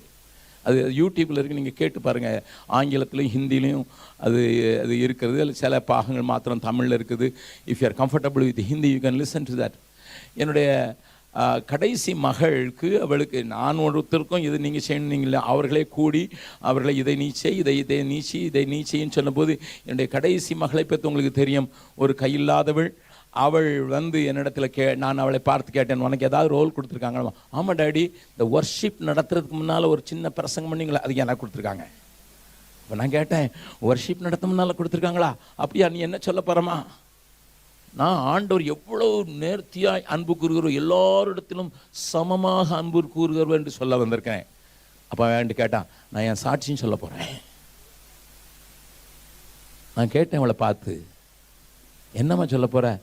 அது யூடியூப்பில் இருக்குது, நீங்கள் கேட்டு பாருங்கள். ஆங்கிலத்திலையும் ஹிந்திலையும் அது அது இருக்கிறது, அதில் சில பாகங்கள் மாத்திரம் தமிழில் இருக்குது. If you are comfortable with Hindi you can listen to that. என்னுடைய கடைசி மகளுக்கு, அவளுக்கு நான் ஒருத்தருக்கும் இது நீங்கள் செய்யணுங்களே, அவர்களே கூடி அவர்களை இதை நீச்சை இதை நீச்சின்னு சொன்னபோது, என்னுடைய கடைசி மகளை பற்றி உங்களுக்கு தெரியும், ஒரு கையில்லாதவள். அவள் வந்து என்னிடத்துல நான் அவளை பார்த்து கேட்டேன், உனக்கு ஏதாவது ரோல் கொடுத்துருக்காங்களா? ஆமாம் டாடி, இந்த ஒர்ஷிப் நடத்துறதுக்கு முன்னால் ஒரு சின்ன பிரசங்கம் பண்ணிங்களா, அதுக்கு எனக்கு கொடுத்துருக்காங்க. இப்போ நான் கேட்டேன், ஒர்ஷிப் நடத்த முன்னால் கொடுத்துருக்காங்களா? அப்படியா, நீ என்ன சொல்ல போகிறமா? நான் ஆண்டவர் எவ்வளோ நேர்த்தியாய் அன்பு கூறுகிறோம், எல்லாரிடத்திலும் சமமாக அன்பு கூறுகிறோம் என்று சொல்ல வந்திருக்கேன். அப்போ வேண்டி கேட்டான், நான் என் சாட்சியும் சொல்ல போகிறேன். நான் கேட்டேன் அவளை பார்த்து, என்னம்மா சொல்ல போகிற?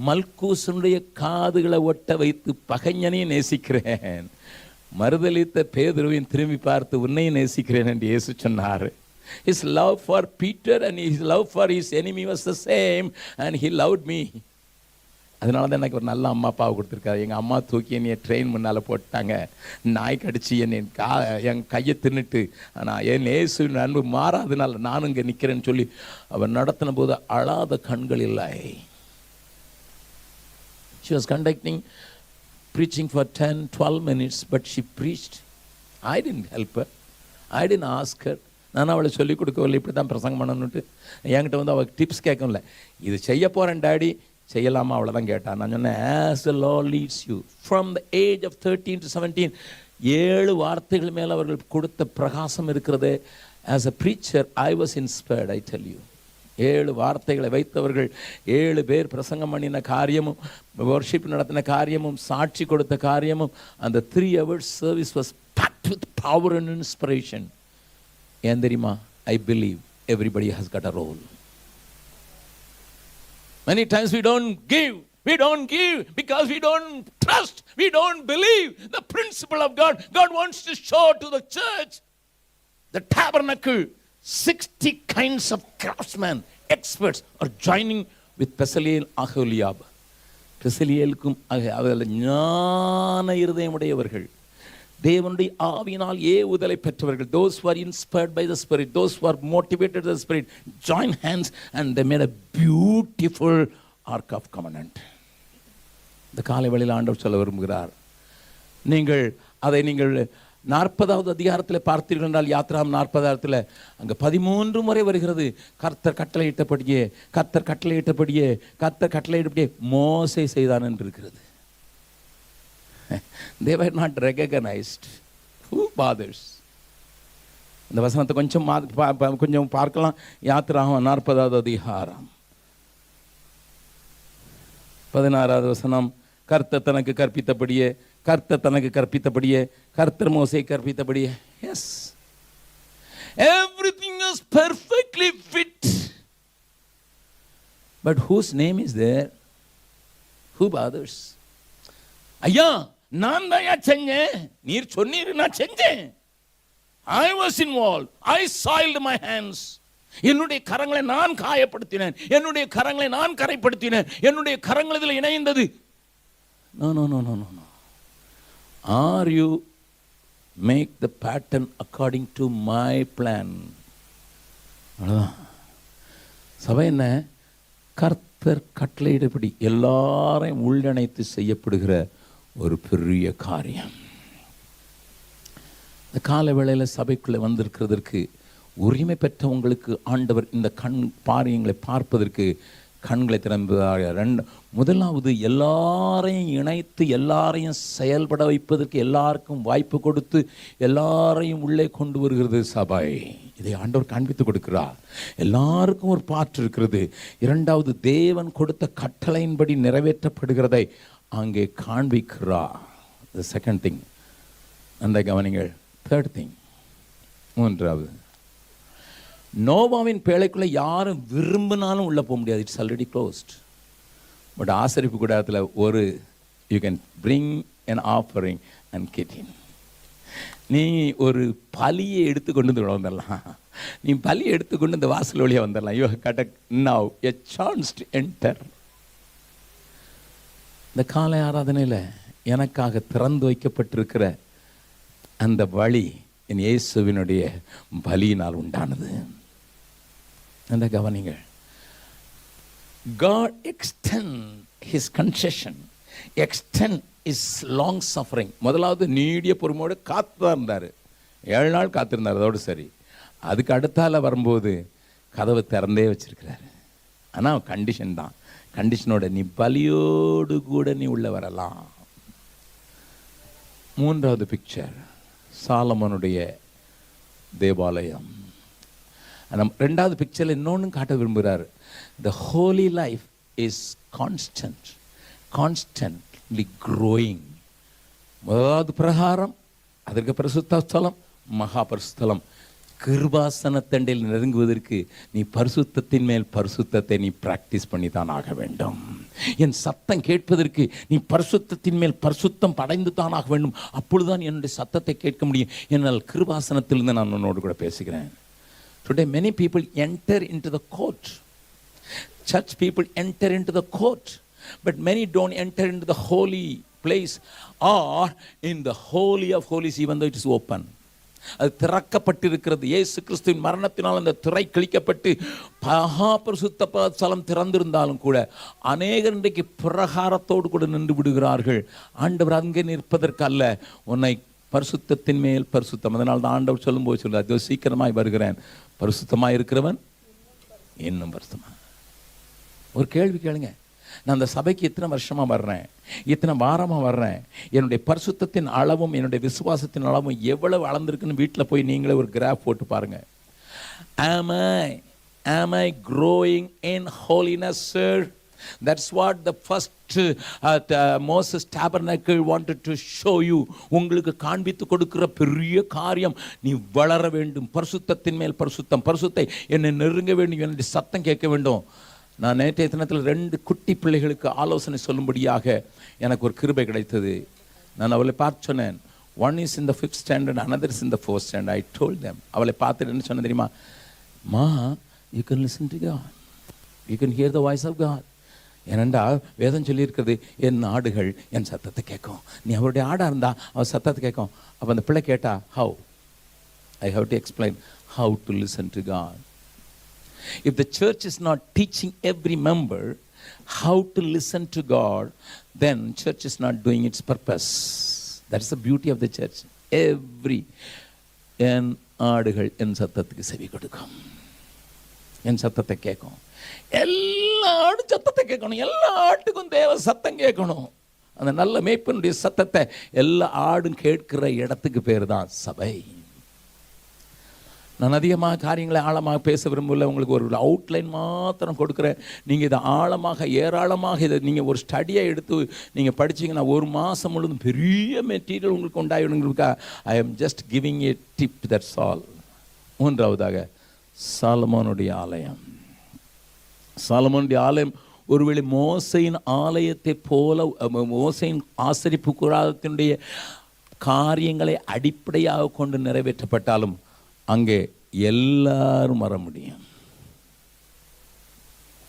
மல்கூசனுடைய காதுகளை ஒட்ட வைத்து பகைஞனையும் நேசிக்கிறேன், மறுதலித்த பேதுருவையும் திரும்பி பார்த்து உன்னையும் நேசிக்கிறேன் என்று இயேசு சொன்னார். His love for Peter and his love for his enemy was the same, and he loved me. அதனால தான் எனக்கு ஒரு நல்ல அம்மா அப்பாவை கொடுத்துருக்காரு. எங்கள் அம்மா தூக்கி என்னைய ட்ரெயின் முன்னால் போட்டாங்க, நாய் கடிச்சு என் கையை தின்னுட்டு, ஆனால் என் இயேசு அன்பு மாறாதனால நானும் இங்கே நிற்கிறேன்னு சொல்லி அவர் நடத்தின போது அழாத கண்கள் இல்லை. She was preaching for 10-12 minutes, but she preached. I didn't help her. I didn't ask her. நான் அவளை சொல்லிக் கொடுக்கவில்லை, இப்படி தான் பிரசங்கம் பண்ணணுன்ட்டு. என்கிட்ட வந்து அவள் டிப்ஸ் கேட்கல, இது செய்ய போகிறேன் டாடி, செய்யலாமா, அவ்வளோதான் கேட்டான். நான் சொன்னேன், as the Lord leads you. From the age of 13 to 17, 7 வார்த்தைகள் மேலே அவர்கள் கொடுத்த பிரகாசம் இருக்கிறது. As a preacher, I was inspired, I tell you. 7 வார்த்தைகளை வைத்தவர்கள், 7 பேர் பிரசங்கம் பண்ணின காரியமும், வர்ஷிப் நடத்தின காரியமும், சாட்சி கொடுத்த காரியமும், அந்த 3 hours service was packed with power and inspiration. ஏன் தெரியுமா? I believe everybody has got a role. Many times we don't give because we don't trust, we don't believe the principle of God. God wants to show to the church, the tabernacle, 60 kinds of craftsmen, experts are joining with Bezaleel, Aholiab. பெசலியேலுக்கும் அதில் ஞான இருதயமுடையவர்கள், தேவனுடைய ஆவியினால் ஏவுதலை பெற்றவர்கள், those who are inspired by the Spirit, those who are motivated by the Spirit, join hands and they made a beautiful ark of covenant. இந்த காலை வேளையில் ஆண்டவர் சொல்ல விரும்புகிறார், நீங்கள் அதை 40வது அதிகாரத்தில் பார்த்தீர்கள் என்றால், யாத்ராம் 40 அங்கே 13 முறை வருகிறது, கர்த்தர் கட்டளையிட்டபடியே மோசே செய்தான் என்று இருக்கிறது. They were not recognized. Who bothers? இந்த வசனத்தை கொஞ்சம் பார்க்கலாம். யாத்ராகம் 40வது அதிகாரம் 16வது வசனம். கர்த்தர் தனக்கு கற்பித்தபடியே கர்த்தர் மோசே கற்பித்தபடியே. Yes, everything is perfectly fit, but whose name is there? Who bothers? ஐயா, நான் தான் செஞ்சேன், நீர் சொன்னீர், நான் செஞ்சேன். I was involved. I soiled my hands. என்னுடைய கரங்களை நான் காயப்படுத்தினேன், என்னுடைய கரங்களை நான் கரைப்படுத்தினேன், என்னுடைய கரங்கள் இதில் இணைந்தது. No. Are you make the pattern according to my plan? சபை என்ன? கர்த்தர் கர்த்தர் கட்டளையிடபடி எல்லாரையும் உள்ளிணைத்து செய்யப்படுகிற ஒரு பெரிய காரியம். இந்த கால வேளையில் சபைக்குள்ளே வந்திருக்கிறதற்கு உரிமை பெற்ற உங்களுக்கு ஆண்டவர் இந்த காரியங்களை பார்ப்பதற்கு கண்களை திறந்தார். முதலாவது, எல்லாரையும் இணைத்து எல்லாரையும் செயல்பட வைப்பதற்கு எல்லாருக்கும் வாய்ப்பு கொடுத்து எல்லாரையும் உள்ளே கொண்டு வருகிறது சபை. இதை ஆண்டவர் காண்பித்து கொடுக்கிறார். எல்லாருக்கும் ஒரு பாற்று இருக்கிறது. இரண்டாவது, தேவன் கொடுத்த கட்டளையின்படி நிறைவேற்றப்படுகிறதை அங்கே காண்பிக்கிறார். தி செகண்ட் திங், அந்த கவனிங்கள். தேர்ட் திங், மூன்றாவது, நோவாவின் பேழைக்குள்ளே யாரும் விரும்பினாலும் உள்ளே போக முடியாது. It's already closed. பட் ஆசரிப்பு கூடாரத்தில் ஒரு you can bring an offering and get in. நீ ஒரு பலியை எடுத்துக்கொண்டு வந்து வந்துடலாம். நீ பலியை எடுத்துக்கொண்டு இந்த வாசல் வழியாக வந்துடலாம். You have God now a chance to enter. இந்த காலை ஆராதனையில் எனக்காக திறந்து வைக்கப்பட்டிருக்கிற அந்த வழி என் இயேசுவினுடைய பலியினால் உண்டானது. அந்த கவனிங்கள். God extend his concession, extend his long suffering. முதலாவது நீடிய பொறுமையோடு காத்துதான் இருந்தார். 7 நாள் காத்திருந்தார், அதோடு சரி. அதுக்கு அடுத்தால வரும்போது கதவை திறந்தே வச்சிருக்கிறாரு. ஆனால் கண்டிஷன் தான். கண்டிஷனோட நீ பலியோடு கூட நீ உள்ள வரலாம். மூன்றாவது பிக்சர், சாலமோனுடைய தேவாலயம். ரெண்டாவது பிக்சரில் இன்னொன்று காட்ட விரும்புகிறார். The holy life is constantly growing. முதலாவது பிரகாரம், அதற்கு பரிசுத்த ஸ்தலம், மகா பரிசுத்தலம். கிருபாசனத்தண்டையில் நெருங்குவதற்கு நீ பரிசுத்தத்தின் மேல் பரிசுத்தத்தை நீ பிராக்டிஸ் பண்ணி தான் ஆக வேண்டும். என் சத்தம் கேட்பதற்கு நீ பரிசுத்தத்தின் மேல் பரிசுத்தம் படைந்து தான் ஆக வேண்டும். அப்பொழுதுதான் என்னுடைய சத்தத்தை கேட்க முடியும். என்னால் கிருபாசனத்திலிருந்து நான் உன்னோடு கூட பேசுகிறேன். Today many people enter into the court. Church people enter into the court, but many don't enter into the holy place or in the holy of holies, even though it is open. அது திறக்கப்பட்டிருக்கிறது. இயேசு கிறிஸ்துவின் மரணத்தினால் அந்த திரை கிழிக்கப்பட்டு மகா பரிசுத்த ஸ்தலம் திறந்திருந்தாலும் கூட அநேகர் இன்றைக்கு பிரகாரத்தோடு கூட நின்று விடுகிறார்கள். ஆண்டவர் அங்கே நிற்பதற்கு அல்ல, உன்னை பரிசுத்தத்தின் மேல் பரிசுத்தம். அதனால் தான் ஆண்டவர் சொல்லும்போது சொல்லுவார், அதோ சீக்கிரமாய் வருகிறேன், பரிசுத்தமாக இருக்கிறவன் இன்னும் பரிசுத்தமா. ஒரு கேள்வி கேளுங்க. நான் அந்த சபைக்கு இத்தனை வருஷமாக வர்றேன், இத்தனை வாரமாக வர்றேன், என்னுடைய பரிசுத்தத்தின் அளவும் என்னுடைய விசுவாசத்தின் அளவும் எவ்வளவு அளந்திருக்குன்னு வீட்டில் போய் நீங்களே ஒரு கிராஃப் போட்டு பாருங்க. Am I growing in holiness, sir? That's what the first Moses tabernacle wanted to show you. உங்களுக்கு காண்பித்து கொடுக்கிற பெரிய காரியம், நீ வளர வேண்டும், பரிசுத்தத்தின் மேல் பரிசுத்தம், பரிசுத்தை என்னை நெருங்க வேண்டும், என்னுடைய சத்தம் கேட்க வேண்டும். நான் நேற்றைய தினத்தில் 2 குட்டி பிள்ளைகளுக்கு ஆலோசனை சொல்லும்படியாக எனக்கு ஒரு கிருபை கிடைத்தது. நான் அவளை பார்த்து சொன்னேன். One is in the 5th standard, another is in the 4th standard. I told them, அவளை பார்த்துட்டு என்ன சொன்ன தெரியுமா? மா, you can listen to God, you can hear the voice of God. ஏனெண்டா வேதம் சொல்லியிருக்கிறது, என் ஆடுகள் என் சத்தத்தை கேட்கும். நீ அவருடைய ஆடாக இருந்தா அவர் சத்தத்தை கேட்கும். அப்போ அந்த பிள்ளை கேட்டா, how I have to explain how to listen to God. If the church is not teaching every member how to listen to God, then church is not doing its purpose. That's the beauty of the church. என் ஆடுகள் என் சத்தத்துக்கு செவி கொடுக்கும், என் சத்தத்தை கேட்கும். எல்லா ஆடும் சத்தத்தை கேட்கணும், எல்லா ஆட்டுக்கும் தேவ சத்தம் கேட்கணும். அந்த நல்ல மேய்ப்பனுடைய சத்தத்தை எல்லா ஆடும் கேட்கிற இடத்துக்கு பேர் தான் சபை. நான் அதிகமாக காரியங்களை ஆழமாக பேச விரும்பல. உங்களுக்கு ஒரு அவுட்லைன் மாத்திரம் கொடுக்குறேன். நீங்கள் இதை ஆழமாக ஏராளமாக இதை நீங்கள் ஒரு ஸ்டடியாக எடுத்து நீங்கள் படிச்சிங்கன்னா 1 மாதம் முழுவதும் பெரிய மெட்டீரியல் உங்களுக்கு உண்டாயிடுங்க. I am just giving a tip, that's all. மூன்றாவதாக, சாலமோனுடைய ஆலயம். சாலமோனுடைய ஆலயம் ஒருவேளை மோசையின் ஆலயத்தை போல, மோசையின் ஆசரிப்பு கூடாரத்தினுடைய காரியங்களை அடிப்படையாக கொண்டு நிறைவேற்றப்பட்டாலும் அங்கே எல்லாரும் வர முடியும்,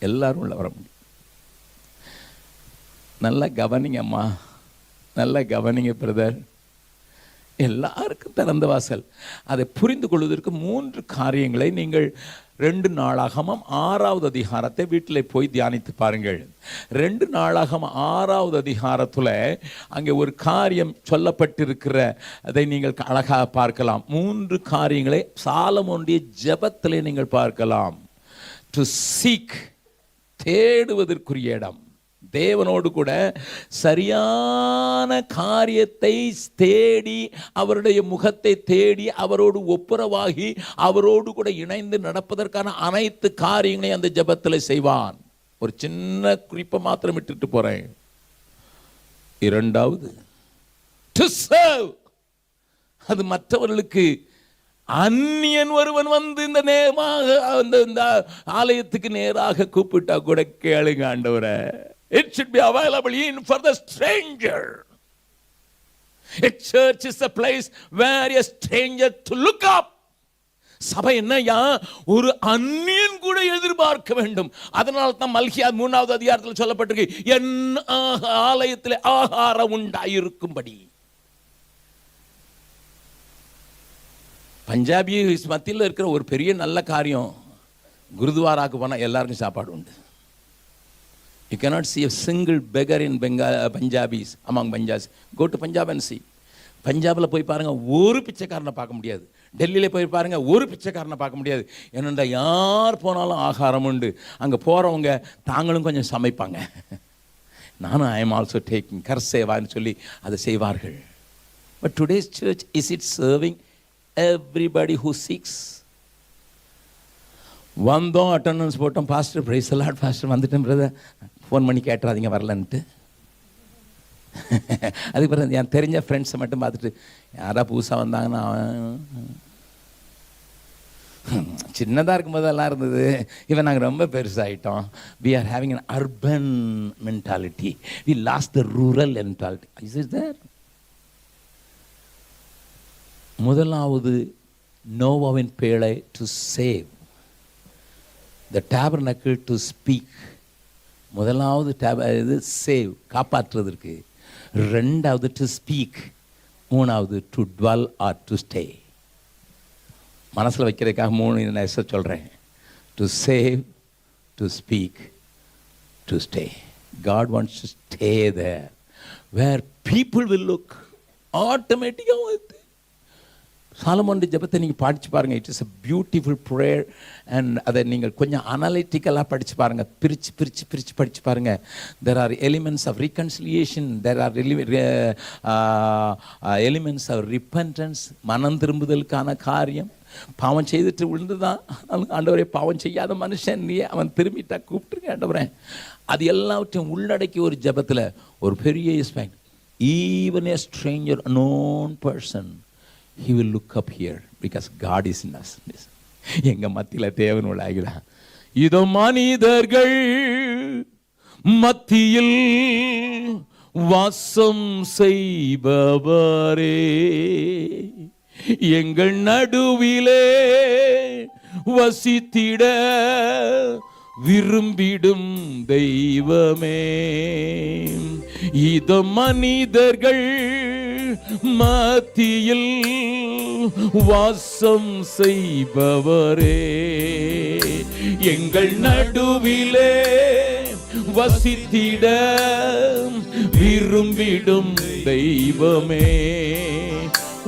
எல்லாரும் உள்ள வர முடியும். நல்ல கவனிங்க அம்மா, நல்ல கவனிங்க பிரதர். எல்லாருக்கும் திறந்த வாசல். அதை புரிந்து கொள்வதற்கு 3 காரியங்களை நீங்கள் 2 நாளாகமம் 6வது அதிகாரத்தை வீட்டில் போய் தியானித்து பாருங்கள். 2 நாளாகமம் 6வது அதிகாரத்தில் அங்கே ஒரு காரியம் சொல்லப்பட்டிருக்கிற அதை நீங்கள் அழகாக பார்க்கலாம். 3 காரியங்களை சாலமோனுடைய ஜெபத்திலே நீங்கள் பார்க்கலாம். டு சீக், தேடுவதற்குரிய இடம். தேவனோடு கூட சரியான காரியத்தை தேடி, அவருடைய முகத்தை தேடி, அவரோடு ஒப்புரவாகி, அவரோடு கூட இணைந்து நடப்பதற்கான அனைத்து காரியங்களையும் அந்த ஜெபத்தில் செய்வான். ஒரு சின்ன குறிப்பை மாத்திரம் விட்டுட்டு போறேன். 2வது டு சர்வ். அது மற்றவர்களுக்கு. அந்நியன் ஒருவன் வந்து இந்த ஆலயத்துக்கு நேராக கூப்பிட்டா கூட கேளுங்க ஆண்டவரே. It should be available in for the stranger. A church is a place where a stranger to look up. சபை என்னையா, ஒரு அந்நியன் கூட எதிர்பார்க்க வேண்டும். அதனால தான் மல்கியா 3வது அதிகாரத்தில் சொல்லப்பட்டிருக்கு, என் ஆலயத்தில் ஆகாரம் உண்டாயிருக்கும்படி. பஞ்சாபி மத்தியில் இருக்கிற ஒரு பெரிய நல்ல காரியம், குருத்வாராக்கு போனால் எல்லாருக்கும் சாப்பாடு உண்டு. You cannot see a single beggar in Punjabis, among Punjabis. Go to Punjab and see. பஞ்சாபில் போய் பாருங்க, ஒரு பிச்சைக்காரனை பார்க்க முடியாது. டெல்லியில் போய் பாருங்க, ஒரு பிச்சைக்காரனை பார்க்க முடியாது. ஏன்னா யார் போனாலும் ஆகாரம் உண்டு. அங்கே போகிறவங்க தாங்களும் கொஞ்சம் சமைப்பாங்க. நானும் ஐ எம் ஆல்சோ டேக்கிங் கர்சேவான்னு சொல்லி அதை செய்வார்கள். But today's church, is it serving everybody who seeks? வந்தோம், அட்டெண்டன்ஸ் போட்டோம், பாஸ்டர் பிரைஸ் லார்ட் பாஸ்டர் வந்துட்டேன் பிரதர், ஃபோன் பண்ணி கேட்டுறாதீங்க வரலன்ட்டு. அதுக்கு பிறகு என் தெரிஞ்ச ஃப்ரெண்ட்ஸை மட்டும் பார்த்துட்டு யாராவது புதுசாக வந்தாங்கன்னா, சின்னதாக இருக்கும்போது எல்லாம் இருந்தது, இவன் நாங்கள் ரொம்ப பெருசாகிட்டோம். We are having an urban mentality, we lost the rural mentality. Is is there? முதலாவது நோவாவின் பேழை to save, the tabernacle to speak. முதலாவது இது சேவ், காப்பாற்றுவதற்கு. 2வது டு ஸ்பீக். 3வது to dwell or to stay. மனசில் வைக்கிறதுக்காக 3 நான் சொல்கிறேன். To save, to speak, to stay. God wants to stay there where people will look. ஆட்டோமேட்டிக்காக சாலமோனுடைய ஜெபத்தை நீங்கள் படித்து பாருங்கள். It is a beautiful prayer. And அதை நீங்கள் கொஞ்சம் அனலிட்டிக்கலாக படித்து பாருங்கள், பிரித்து பிரித்து பிரித்து படித்து பாருங்கள். There are elements of reconciliation, there are elements of repentance, மனம் திரும்புதலுக்கான காரியம். பாவம் செய்துட்டு விழுந்து தான் ஆண்டவரே, பாவம் செய்யாத மனுஷன் நீ, அவன் திரும்பிட்டா கூப்பிட்டுருங்க ஆண்டவரே. அது எல்லாவற்றையும் உள்ளடக்கி ஒரு ஜெபத்தில் ஒரு பெரிய expect. Even A Stranger, unknown person, he will look up here because God is in us. எங்க மத்தியில தேவன் உலாகிறான். இதோ மனிதர்கள் மத்தியில் வாசம் செய்பவரே, எங்கள் நடுவிலே வசித்திட விரும்பிடும் தெய்வமே. இதோ மனிதர்கள் மத்தியில் வாசம் செய்பவரே, எங்கள் நடுவிலே வசித்திட விரும்பிடும் தெய்வமே.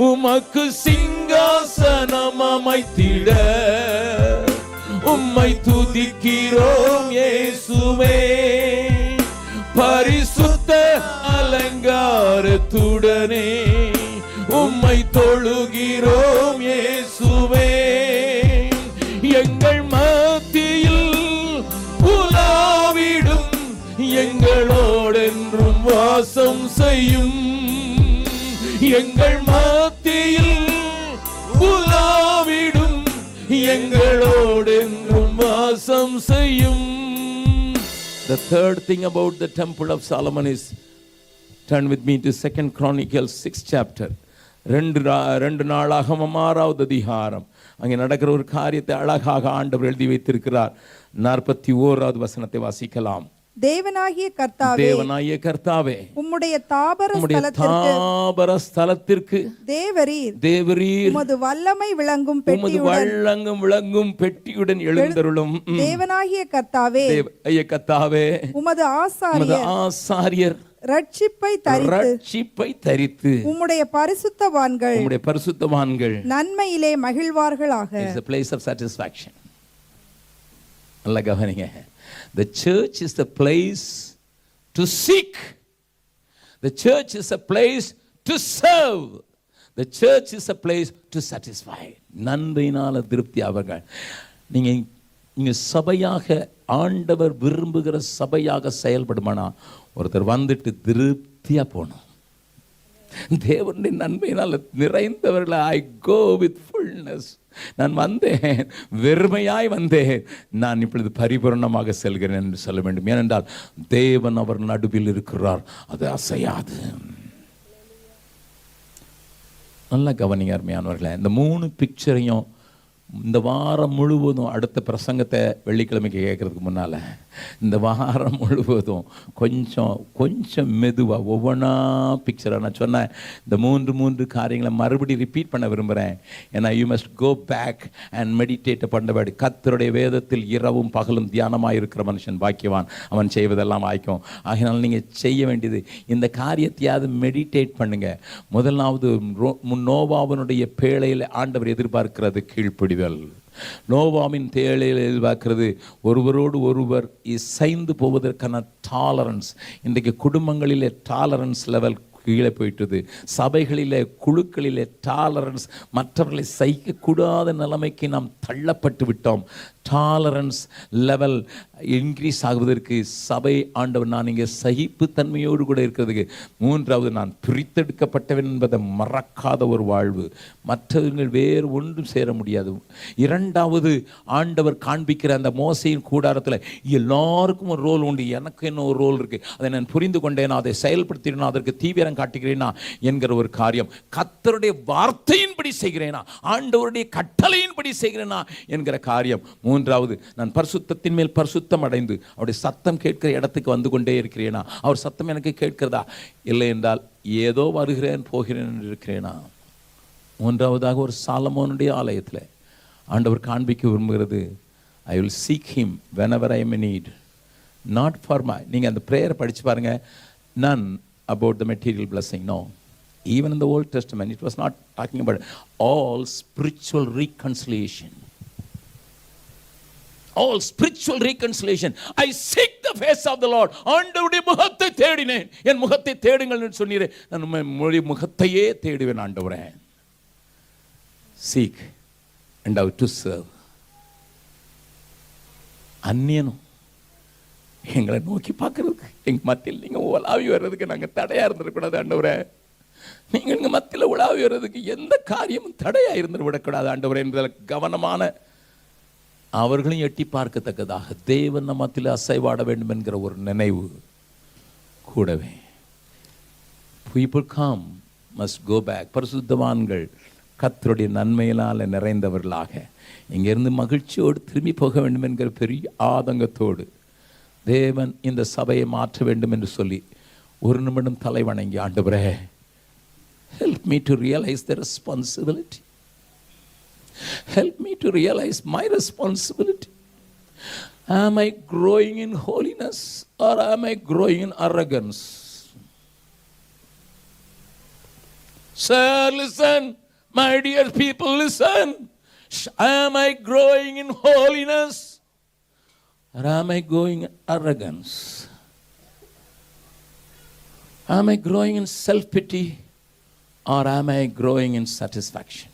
உமக்கு சிங்காசனம் அமைத்திட உம்மை துதிக்கிறோம் இயேசுவே. பரிசுத்த அலங்காரத்துடனே உம்மை தொழுகிறோம் இயேசுவே. எங்கள் மத்தியில் உலாவிடும், எங்களோடென்றும் வாசம் செய்யும். எங்கள் மத்தியில் உலாவிடும், எங்களோடென்றும் வாசம் செய்யும். The third thing about the temple of Solomon is, turn with me to 2 Chronicles 6th chapter. 2 நாளாகமம் 6வது அதிகாரம். அங்கே நடக்கிற ஒரு காரியத்தை அழகாக ஆண்டவர் எழுதி வைத்திருக்கிறார். 41வது வசனத்தை வாசிக்கலாம். தேவனாகிய கர்த்தாவே, தேவனாகிய கர்த்தாவே, உம்முடைய தாபர உம்முடைய ஸ்தலத்திற்கு தாபர ஸ்தலத்திற்கு தேவரீர் உமது வல்லமை விளங்கும் விளங்கும் பெட்டியுடன் எழுந்தருளும் தேவனாகிய கர்த்தாவே, கர்த்தாவே, உமது ஆசாரியர் ரட்சிப்பை தரித்து உம்முடைய பரிசுத்தவான்கள் நன்மையிலே மகிழ்வார்களாக. It's a place of satisfaction. நல்லா கவனிங்க. The church is the place to seek. The church is a place to serve. The church is a place to satisfy. நன்மையினால திருப்தி அவர்கள். நீங்க சபையாக ஆண்டவர் விரும்புகிற சபையாக செயல்படுமானா ஒருத்தர் வந்துட்டு திருப்தியா போகணும். தேவனுடைய நன்மையினால் நிறைந்தவர்களை ஐ கோ வித் ஃபுல்னஸ். நான் வந்தேன், வெறுமையாய் வந்தேன், நான் இப்பொழுது பரிபூர்ணமாக செல்கிறேன் என்று சொல்ல வேண்டும். ஏனென்றால் தேவன் அவர் நடுவில் இருக்கிறார், அது அசையாது. நல்லா கவனிங்க அருமையானவர்களே. இந்த 3 பிக்சரையும் இந்த வாரம் முழுவதும், அடுத்த பிரசங்கத்தை வெள்ளிக்கிழமைக்கு கேட்கறதுக்கு முன்னால் இந்த வாரம் முழுவதும் கொஞ்சம் மெதுவாக ஒவ்வொன்றா பிக்சராக நான் சொன்னேன். இந்த 3 காரியங்களை மறுபடியும் ரிப்பீட் பண்ண விரும்புகிறேன். ஏன்னா you must go back and meditate பண்ணபடி. கர்த்தருடைய வேதத்தில் இரவும் பகலும் தியானமாக இருக்கிற மனுஷன் பாக்கியவான், அவன் செய்வதெல்லாம் வாய்க்கும். ஆகினால் நீங்கள் செய்ய வேண்டியது இந்த காரியத்தையாவது மெடிடேட் பண்ணுங்க. முதலாவது நோவாவினுடைய பேழையில் ஆண்டவர் எதிர்பார்க்கிறது கீழ்ப்படிதல். நோவாவின் தேவையில் எதிர்பார்க்கிறது ஒருவரோடு ஒருவர் இசைந்து போவதற்கான டாலரன்ஸ். இன்றைக்கு குடும்பங்களிலே டாலரன்ஸ் லெவல் கீழே போயிட்டது. சபைகளிலே குழுக்களிலே டாலரன்ஸ், மற்றவர்களை சகிக்கக்கூடாத நிலைமைக்கு நாம் தள்ளப்பட்டு விட்டோம். டாலரன்ஸ் லெவல் இன்க்ரீஸ் ஆகுவதற்கு சபை ஆண்டவர் நான் இங்கே சகிப்புத்தன்மையோடு கூட இருக்கிறதுக்கு. 3வது நான் பிரித்தெடுக்கப்பட்டவன் என்பதை மறக்காத ஒரு வாழ்வு. மற்றவர்கள் வேறு ஒன்றும் சேர முடியாது. 2வது ஆண்டவர் காண்பிக்கிற அந்த மோசையின் கூடாரத்தில் எல்லாருக்கும் ஒரு ரோல் உண்டு, எனக்கு என்ன ஒரு ரோல் இருக்குது, அதை நான் புரிந்து கொண்டேனா, அதை செயல்படுத்தினா, அதற்கு தீவிரம் காட்டுகிறேனா என்கிற ஒரு காரியம். கர்த்தருடைய வார்த்தையின்படி செய்கிறேனா, ஆண்டவருடைய கட்டளையின்படி செய்கிறேனா என்கிற காரியம். 3வது நான் பரிசுத்தத்தின் மேல் பரிசுத்தம் அடைந்து அவருடைய சத்தம் கேட்கிற இடத்துக்கு வந்து கொண்டே இருக்கிறேனா, அவர் சத்தம் எனக்கு கேட்கிறதா, இல்லை என்றால் ஏதோ வருகிறேன் போகிறேன் என்று இருக்கிறேனா. 3வதாக ஒரு சாலமோனுடைய ஆலயத்தில் ஆண்டவர் காண்பிக்க விரும்புகிறது, I will seek him whenever I may need, not for my. நீங்கள் அந்த ப்ரேயரை படித்து பாருங்க. none about the material blessing, no. Even in the Old Testament it was not talking about all spiritual reconciliation. All spiritual reconciliation. I seek the face of the Lord. ஆண்டவருடைய முகத்தை தேடினேன். என் முகத்தை தேடுங்கள் என்று சொன்னீரே, நான் உம்முடைய முகத்தையே தேடுவேன் ஆண்டவரே. Seek and how to serve. அந்நியனும் எங்களை நோக்கி பார்க்கறதுக்கு, எங்க மத்தியில் நீங்க உலாவி வர்றதுக்கு நாங்கள் தடையா இருந்துடக்கூடாது ஆண்டவரே. நீங்க எங்க மத்தியில் உலாவி வர்றதுக்கு எந்த காரியமும் தடையா இருந்து விடக்கூடாது ஆண்டவரே என்பதில் கவனமான, அவர்களையும் எட்டி பார்க்கத்தக்கதாக தேவன் மத்தியில் அசைவாட வேண்டும் என்கிற ஒரு நினைவு கூடவே. people come must go back. பரிசுத்தவான்கள் கர்த்தருடைய நன்மையினால் நிறைந்தவர்களாக இங்கிருந்து மகிழ்ச்சியோடு திரும்பி போக வேண்டும் என்கிற பெரிய ஆதங்கத்தோடு தேவன் இந்த சபையை மாற்ற வேண்டும் என்று சொல்லி ஒரு நிமிடம் தலை வணங்கி, ஆண்டவரே help me to realize the responsibility. Help me to realize my responsibility. Am I growing in holiness or am I growing in arrogance? Sir, listen. My dear people, listen. Am I growing in holiness or am I growing in arrogance? Am I growing in self-pity or am I growing in satisfaction?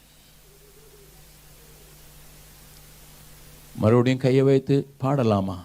மறுபடியும் கையை வைத்து பாடலாமா?